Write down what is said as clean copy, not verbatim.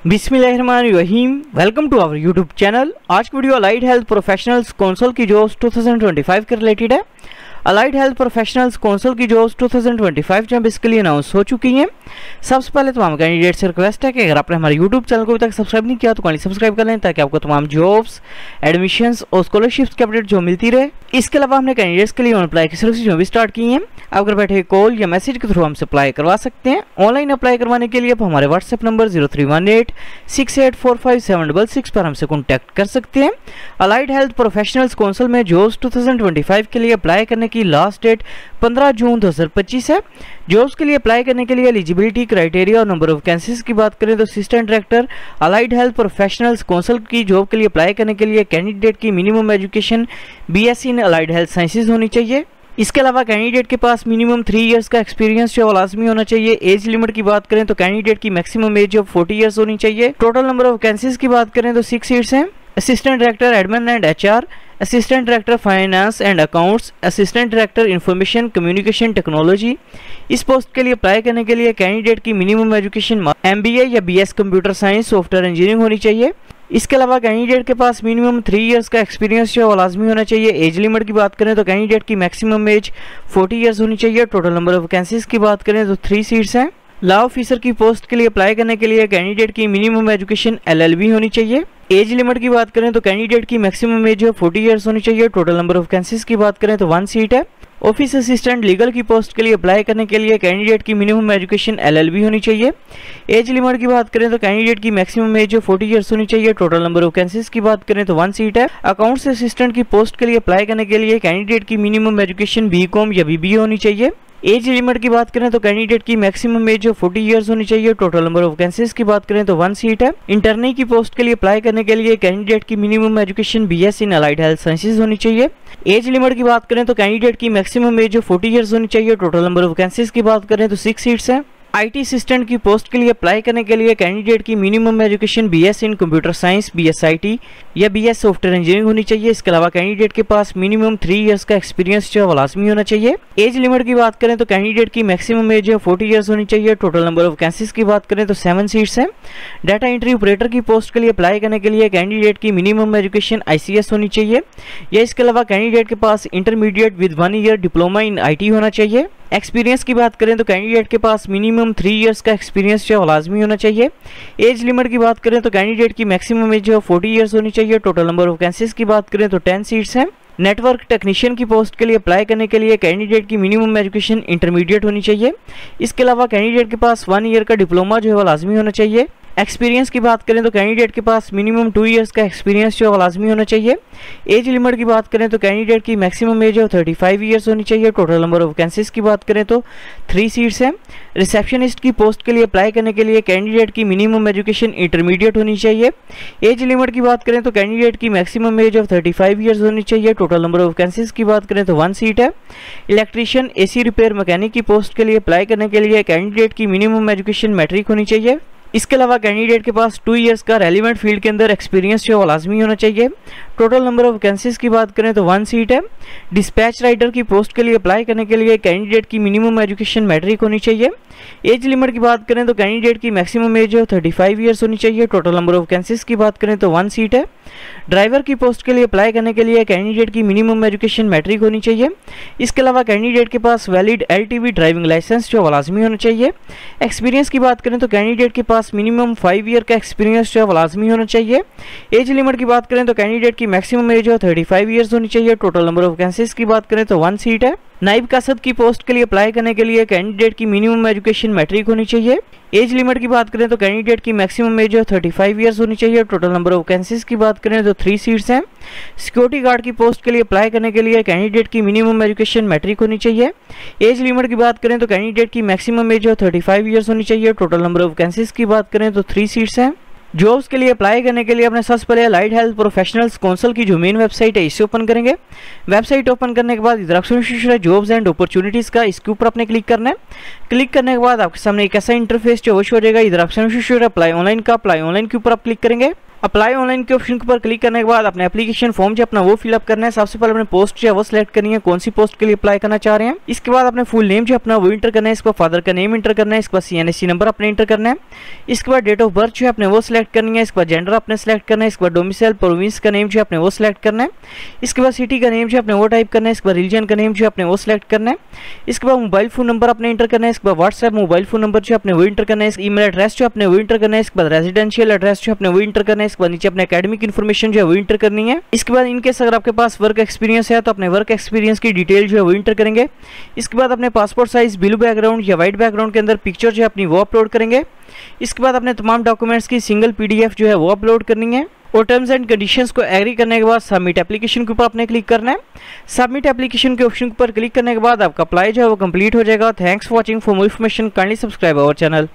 बिस्मिल्लाहिर्रहमानिर्रहीम। Welcome to our YouTube channel. आज की video allied health professionals council की जॉब्स 2025 के रिलेटेड है। अलाइड हेल्थ प्रोफेशनल्स काउंसिल की जॉब्स 2025 जब इसके लिए अनाउंस हो चुकी हैं। सबसे पहले तमाम कैंडिडेट से रिक्वेस्ट है कि अगर आपने हमारे यूट्यूब चैनल को अभी तक सब्सक्राइब नहीं किया तो काइंडली सब्सक्राइब कर लें ताकि आपको तमाम जॉब्स, एडमिशंस और स्कॉलरशिप्स की अपडेट जो मिलती रहे। इसके अलावा हमने कैंडिडेट्स के लिए ऑन अप्लाई की सर्विस जो भी स्टार्ट की हैं। आप घर बैठे कॉल या मैसेज के थ्रू हमसे अप्लाई करवा सकते हैं। ऑनलाइन अप्लाई करवाने के लिए आप हमारे व्हाट्सएप नंबर 0318684576 पर हमसे कॉन्टैक्ट कर सकते हैं। अलाइड हेल्थ प्रोफेशनल्स काउंसिल में जॉब्स 2025 के लिए अप्लाई करने की लास्ट डेट 15 जून 2025 है। जॉब्स के लिए अप्लाई करने के लिए एलिजिबिलिटी क्राइटेरिया और नंबर ऑफ वैकेंसीज की बात करें तो assistant director allied health professionals council की जॉब के लिए अप्लाई करने के लिए कैंडिडेट की minimum education BSc in allied health sciences होनी चाहिए। इसके अलावा कैंडिडेट के पास मिनिमम 3 इयर्स का एक्सपीरियंस जो लाजमी होना चाहिए। एज लिमिट की बात करें तो कैंडिडेट की मैक्सिमम एज ऑफ 40 इयर्स होनी चाहिए। टोटल नंबर ऑफ वैकेंसीज की बात करें तो 6 सीट्स हैं। Assistant director admin and HR, assistant director finance and accounts, assistant director information communication technology. इस पोस्ट के लिए अप्लाई करने के लिए कैंडिडेट की मिनिमम एजुकेशन एमबीए या BS computer science software engineering होनी चाहिए। इसके अलावा कैंडिडेट के पास मिनिमम 3 इयर्स का एक्सपीरियंस जो लाजमी होना चाहिए। एज लिमिट की बात करें तो कैंडिडेट की मैक्सिमम एज 40 इयर्स होनी चाहिए। टोटल नंबर ऑफ वैकेंसीज की बात करें तो 3 सीट्स हैं। लॉ ऑफिसर की पोस्ट के लिए अप्लाई करने के लिए कैंडिडेट की मिनिमम एजुकेशन एलएलबी होनी चाहिए। एज लिमिट की बात करें तो कैंडिडेट की मैक्सिमम एज 40 इयर्स होनी चाहिए। टोटल नंबर ऑफ वैकेंसीज की बात करें तो 1 सीट है। ऑफिस असिस्टेंट लीगल की पोस्ट के लिए अप्लाई करने के लिए कैंडिडेट की मिनिमम एजुकेशन एलएलबी होनी चाहिए। एज लिमिट की बात करें तो कैंडिडेट की मैक्सिमम एज 40 इयर्स होनी चाहिए। टोटल नंबर ऑफ वैकेंसीज की बात करें तो 1 सीट है। अकाउंट्स असिस्टेंट की पोस्ट के लिए अप्लाई करने के लिए कैंडिडेट की मिनिमम एजुकेशन बीकॉम या बीबीए होनी चाहिए। एज लिमिट की बात करें तो कैंडिडेट की मैक्सिमम एज 40 इयर्स होनी चाहिए। टोटल नंबर ऑफ वैकेंसीज की बात करें तो 1 सीट है। इंटर्नी की पोस्ट के लिए अप्लाई करने के लिए कैंडिडेट की मिनिमम एजुकेशन बीएस इन अलाइड हेल्थ साइंसेज होनी चाहिए। एज लिमिट की बात करें तो कैंडिडेट की मैक्सिमम एज 40 इयर्स होनी चाहिए। टोटल नंबर ऑफ वैकेंसीज की बात करें तो 6 सीट्स हैं। आईटी असिस्टेंट की पोस्ट के लिए अप्लाई करने के लिए कैंडिडेट की minimum education BS in computer science, BSIT या बीएस सॉफ्टवेयर इंजीनियरिंग होनी चाहिए। इसके अलावा कैंडिडेट के पास मिनिमम 3 इयर्स का एक्सपीरियंस जो लाजमी होना चाहिए। एज लिमिट की बात करें तो कैंडिडेट की मैक्सिमम एज 40 इयर्स होनी चाहिए। टोटल नंबर ऑफ वैकेंसीज की बात करें तो 7 सीट्स हैं। डाटा एंट्री ऑपरेटर की पोस्ट के लिए अप्लाई करने के लिए कैंडिडेट की मिनिमम एजुकेशन आईसीएस होनी चाहिए या इसके अलावा कैंडिडेट के पास intermediate with 1 year diploma in IT होना चाहिए। एक्सपीरियंस की बात करें तो कैंडिडेट के पास मिनिमम 3 इयर्स का एक्सपीरियंस जो लाजमी होना चाहिए। एज लिमिट की बात करें तो कैंडिडेट की मैक्सिमम एज 40 इयर्स होनी चाहिए। टोटल नंबर ऑफ वैकेंसीज की बात करें तो 10 सीट्स हैं। नेटवर्क टेक्नीशियन की पोस्ट के लिए अप्लाई करने के लिए कैंडिडेट की मिनिमम एजुकेशन इंटरमीडिएट होनी चाहिए। इसके अलावा कैंडिडेट के पास 1 ईयर का डिप्लोमा जो है लाजमी होना चाहिए। एक्सपीरियंस की बात करें तो कैंडिडेट के पास मिनिमम 2 इयर्स का एक्सपीरियंस जो लाजमी होना चाहिए। एज लिमिट की बात करें तो कैंडिडेट की मैक्सिमम एज 35 इयर्स होनी चाहिए। टोटल नंबर ऑफ वैकेंसीज की बात करें तो 3 सीट्स हैं। रिसेप्शनिस्ट की पोस्ट के लिए अप्लाई करने के लिए कैंडिडेट की मिनिमम एजुकेशन इंटरमीडिएट होनी चाहिए। एज लिमिट की बात करें तो कैंडिडेट की मैक्सिमम एज 35 इयर्स होनी चाहिए। टोटल नंबर ऑफ वैकेंसीज की बात करें तो 1 सीट है। इलेक्ट्रीशियन, एसी रिपेयर मैकेनिक की पोस्ट के लिए अप्लाई करने के लिए कैंडिडेट की मिनिमम एजुकेशन मैट्रिक होनी चाहिए। इसके अलावा कैंडिडेट के पास 2 इयर्स का रेलिवेंट फील्ड के अंदर एक्सपीरियंस जो लाजमी होना चाहिए। टोटल नंबर ऑफ वैकेंसीज की बात करें तो 1 सीट है। डिस्पैच राइटर की पोस्ट के लिए अप्लाई करने के लिए कैंडिडेट की मिनिमम एजुकेशन मैट्रिक होनी चाहिए। एज लिमिट की बात करें तो कैंडिडेट की मैक्सिमम एज 35 इयर्स होनी चाहिए। टोटल नंबर ऑफ वैकेंसीज की बात करें तो 1 सीट है। ड्राइवर की पोस्ट के लिए अप्लाई करने के लिए कैंडिडेट की मिनिमम एजुकेशन मैट्रिक होनी चाहिए। इसके अलावा कैंडिडेट के पास वैलिड एलटीवी ड्राइविंग लाइसेंस जो लाजमी होना चाहिए। एक्सपीरियंस की बात करें तो कैंडिडेट के पास मिनिमम 5 ईयर का एक्सपीरियंस जो लाजमी होना चाहिए। एज लिमिट की बात करें तो कैंडिडेट की मैक्सिमम एज 35 इयर्स होनी चाहिए। टोटल नंबर ऑफ वैकेंसीज की बात करें तो 1 सीट है। नाइब कासद की पोस्ट के लिए अप्लाई करने के लिए कैंडिडेट की मिनिमम एजुकेशन मैट्रिक होनी चाहिए। एज लिमिट की बात करें तो कैंडिडेट की मैक्सिमम एज 35 इयर्स होनी चाहिए। टोटल नंबर ऑफ वैकेंसीज की बात करें तो 3 सीट्स हैं। सिक्योरिटी गार्ड की पोस्ट के लिए अप्लाई करने के लिए कैंडिडेट की मिनिमम एजुकेशन मैट्रिक होनी चाहिए। एज लिमिट की बात करें तो कैंडिडेट की मैक्सिमम एज 35 इयर्स होनी चाहिए। टोटल नंबर ऑफ वैकेंसीज की बात करें तो 3 सीट्स हैं। जॉब्स के लिए अप्लाई करने के लिए अपने सबसे पहले अलाइड हेल्थ प्रोफेशनल्स काउंसिल की जो मेन वेबसाइट है इसे ओपन करेंगे। वेबसाइट ओपन करने के बाद इधर ऑप्शन है जॉब्स एंड अपॉर्चुनिटीज़ का, इसके ऊपर आपने क्लिक करना है। क्लिक करने के बाद आपके सामने एक ऐसा इंटरफेस जो शो हो जाएगा। इधर ऑप्शन अप्लाई ऑनलाइन का, अप्लाई ऑनलाइन के ऊपर आप क्लिक करेंगे। अप्लाई ऑनलाइन के ऑप्शन के ऊपर क्लिक करने के बाद अपने एप्लीकेशन फॉर्म जो अपना वो फिलअप करना है। सबसे पहले अपने पोस्ट जो है वो सिलेक्ट करनी है, कौन सी पोस्ट के लिए अप्लाई करना चाह रहे हैं। इसके बाद अपने फुल नेम जो अपना वो इंटर करना है, इसके बाद फादर का नेम इंटर करना है, इसके बाद CNSC नंबर अपने इंटर करना है। इसके बाद डेट ऑफ बर्थ जो है अपने वो सिलेक्ट करनी है, इसके बाद जेंडर अपने सिलेक्ट करना है, इसके बाद डोमिसाइल प्रोविंस का नेम जो है अपने वो सिलेक्ट करना है। इसके बाद सिटी का नेम जो अपने वो टाइप करना है, इसके बाद रिलीजन का नेम जो अपने वो सिलेक्ट करना है। इसके बाद मोबाइल फोन नंबर अपने इंटर करना है, इसके बाद व्हाट्सएप मोबाइल फोन नंबर जो अपने वो इंटर करना है, ईमेल एड्रेस जो अपने वो इंटर करना है, इसके बाद रेजिडेंशियल एड्रेस जो अपने वो इंटर करना है। इसके बाद नीचे अपने एकेडमिक इन्फॉर्मेशन जो है वो इंटर करनी है। इसके बाद इनकेस अगर आपके पास वर्क एक्सपीरियंस है तो अपने वर्क एक्सपीरियंस की डिटेल जो है वो इंटर करेंगे। इसके बाद अपने पासपोर्ट साइज ब्लू बैकग्राउंड या व्हाइट बैकग्राउंड के अंदर पिक्चर जो है अपनी वो अपलोड करेंगे। इसके बाद अपने तमाम डॉक्यूमेंट्स की सिंगल PDF जो है वो अपलोड करनी है और टर्म्स एंड कंडीशंस को एग्री करने के बाद सबमिट एप्लीकेशन के ऊपर आपने क्लिक करना है। सबमिट एप्लीकेशन के ऑप्शन के ऊपर क्लिक करने के बाद आपका अप्लाई जो है वो कंप्लीट हो जाएगा। Thanks for watching. For more information kindly subscribe our channel.